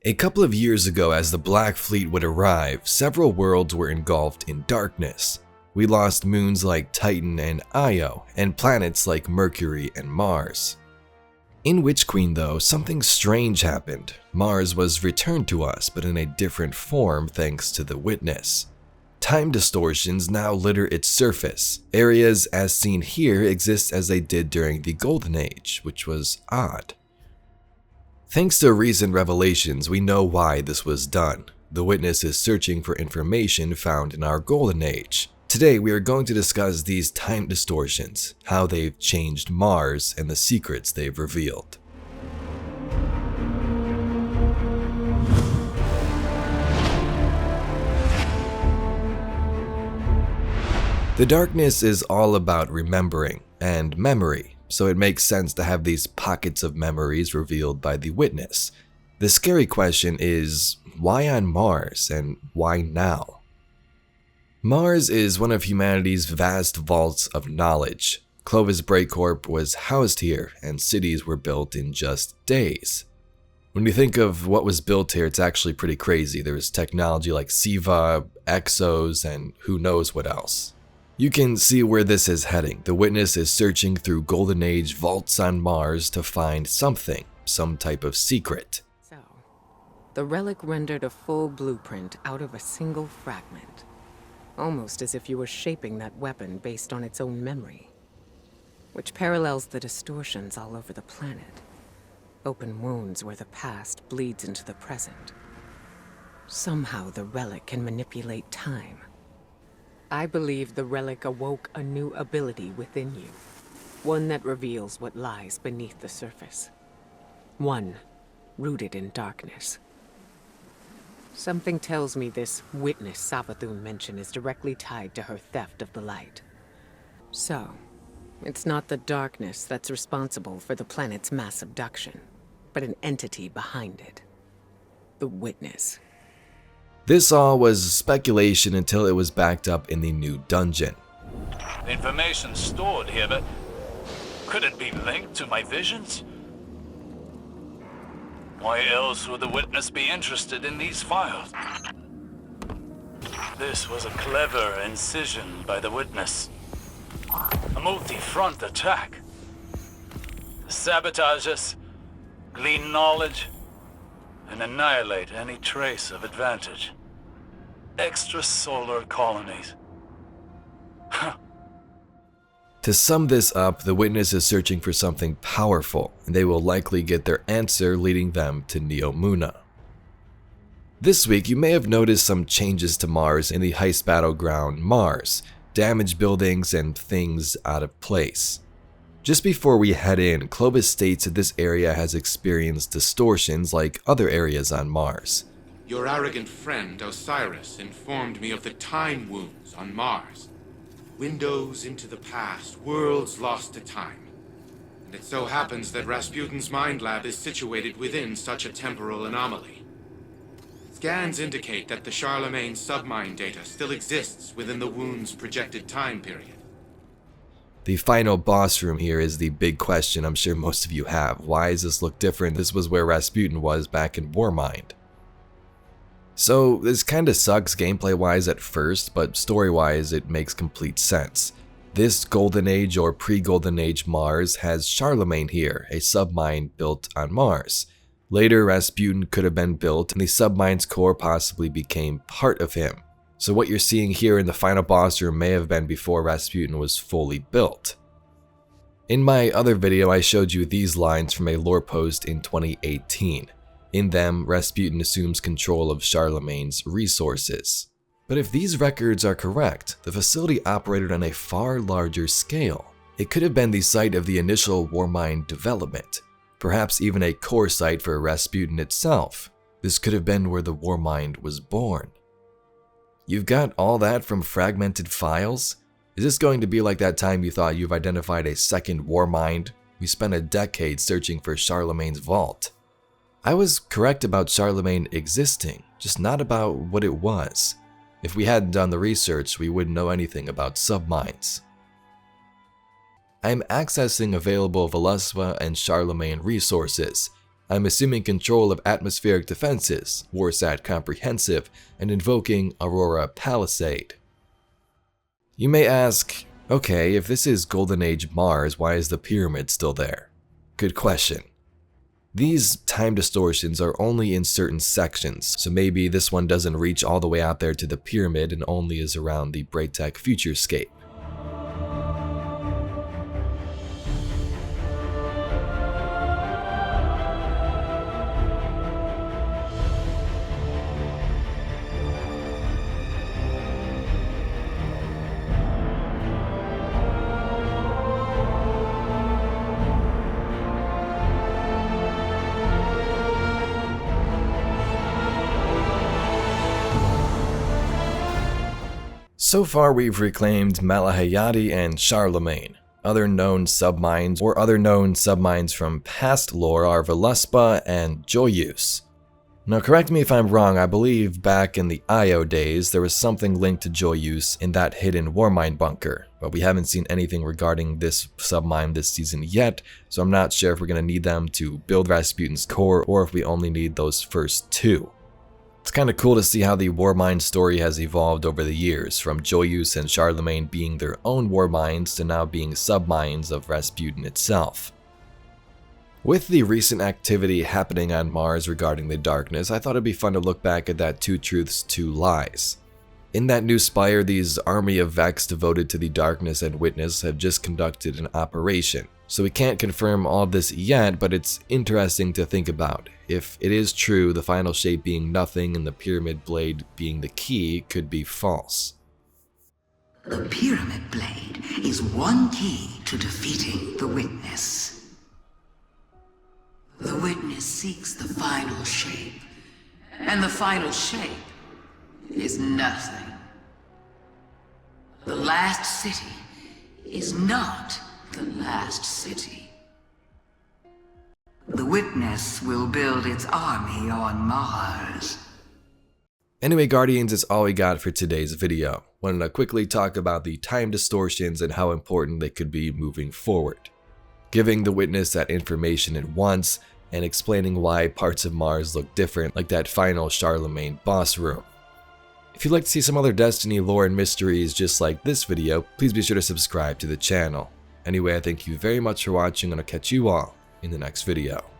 A couple of years ago, as the Black Fleet would arrive, several worlds were engulfed in darkness. We lost moons like Titan and Io, and planets like Mercury and Mars. In Witch Queen though, something strange happened. Mars was returned to us, but in a different form thanks to the Witness. Time distortions now litter its surface. Areas as seen here exist as they did during the Golden Age, which was odd. Thanks to recent revelations, we know why this was done. The Witness is searching for information found in our Golden Age. Today we are going to discuss these time distortions, how they've changed Mars, and the secrets they've revealed. The darkness is all about remembering and memory, so it makes sense to have these pockets of memories revealed by the Witness. The scary question is, why on Mars and why now? Mars is one of humanity's vast vaults of knowledge. Clovis Breakcorp was housed here, and cities were built in just days. When you think of what was built here, it's actually pretty crazy. There was technology like SIVA, Exos, and who knows what else. You can see where this is heading. The Witness is searching through Golden Age vaults on Mars to find something, some type of secret. So, the relic rendered a full blueprint out of a single fragment. Almost as if you were shaping that weapon based on its own memory, which parallels the distortions all over the planet. Open wounds where the past bleeds into the present. Somehow the relic can manipulate time. I believe the relic awoke a new ability within you, one that reveals what lies beneath the surface. One rooted in darkness. Something tells me this Witness Savathun mentioned is directly tied to her theft of the light. So, it's not the darkness that's responsible for the planet's mass abduction, but an entity behind it. The Witness. This all was speculation until it was backed up in the new dungeon. The information stored here, but could it be linked to my visions? Why else would the Witness be interested in these files? This was a clever incision by the Witness. A multi-front attack. Sabotage us, glean knowledge, and annihilate any trace of advantage. Extrasolar colonies. To sum this up, the Witness is searching for something powerful, and they will likely get their answer leading them to Neomuna. This week, you may have noticed some changes to Mars in the heist battleground Mars, damaged buildings and things out of place. Just before we head in, Clovis states that this area has experienced distortions like other areas on Mars. Your arrogant friend Osiris informed me of the time wounds on Mars. Windows into the past, worlds lost to time. And it so happens that Rasputin's MINDLAB is situated within such a temporal anomaly. Scans indicate that the Charlemagne Submind data still exists within the wound's projected time period. The final boss room here is the big question I'm sure most of you have. Why does this look different? This was where Rasputin was back in Warmind. So this kinda sucks gameplay wise at first, but story wise it makes complete sense. This Golden Age or pre-Golden Age Mars has Charlemagne here, a submind built on Mars. Later Rasputin could have been built and the submind's core possibly became part of him. So what you're seeing here in the final boss room may have been before Rasputin was fully built. In my other video I showed you these lines from a lore post in 2018. In them, Rasputin assumes control of Charlemagne's resources. But if these records are correct, the facility operated on a far larger scale. It could have been the site of the initial Warmind development, perhaps even a core site for Rasputin itself. This could have been where the Warmind was born. You've got all that from fragmented files? Is this going to be like that time you thought you've identified a second Warmind? We spent a decade searching for Charlemagne's vault. I was correct about Charlemagne existing, just not about what it was. If we hadn't done the research, we wouldn't know anything about subminds. I am accessing available Velusva and Charlemagne resources. I'm assuming control of atmospheric defenses, Warsat Comprehensive, and invoking Aurora Palisade. You may ask, okay, if this is Golden Age Mars, why is the pyramid still there? Good question. These time distortions are only in certain sections, so maybe this one doesn't reach all the way out there to the pyramid and only is around the Braytech Futurescape. So far we've reclaimed Malahayati and Charlemagne. Other known subminds or other known subminds from past lore are Veluspa and Joyus. Now correct me if I'm wrong, I believe back in the IO days there was something linked to Joyus in that hidden Warmind bunker, but we haven't seen anything regarding this submind this season yet, so I'm not sure if we're going to need them to build Rasputin's core or if we only need those first two. It's kind of cool to see how the Warmind story has evolved over the years, from Joyus and Charlemagne being their own Warminds to now being subminds of Rasputin itself. With the recent activity happening on Mars regarding the darkness, I thought it'd be fun to look back at that Two Truths, Two Lies. In that new spire, these army of Vex devoted to the darkness and witness have just conducted an operation. So we can't confirm all this yet, but it's interesting to think about. If it is true, the final shape being nothing and the pyramid blade being the key could be false. The pyramid blade is one key to defeating the witness. The witness seeks the final shape, and the final shape is nothing. The last city is not the last city. The witness will build its army on Mars. Anyway, Guardians, is all we got for today's video. Wanted to quickly talk about the time distortions and how important they could be moving forward. Giving the witness that information at once, and explaining why parts of Mars look different, like that final Charlemagne boss room. If you'd like to see some other Destiny lore and mysteries just like this video, please be sure to subscribe to the channel. Anyway, I thank you very much for watching and I'll catch you all in the next video.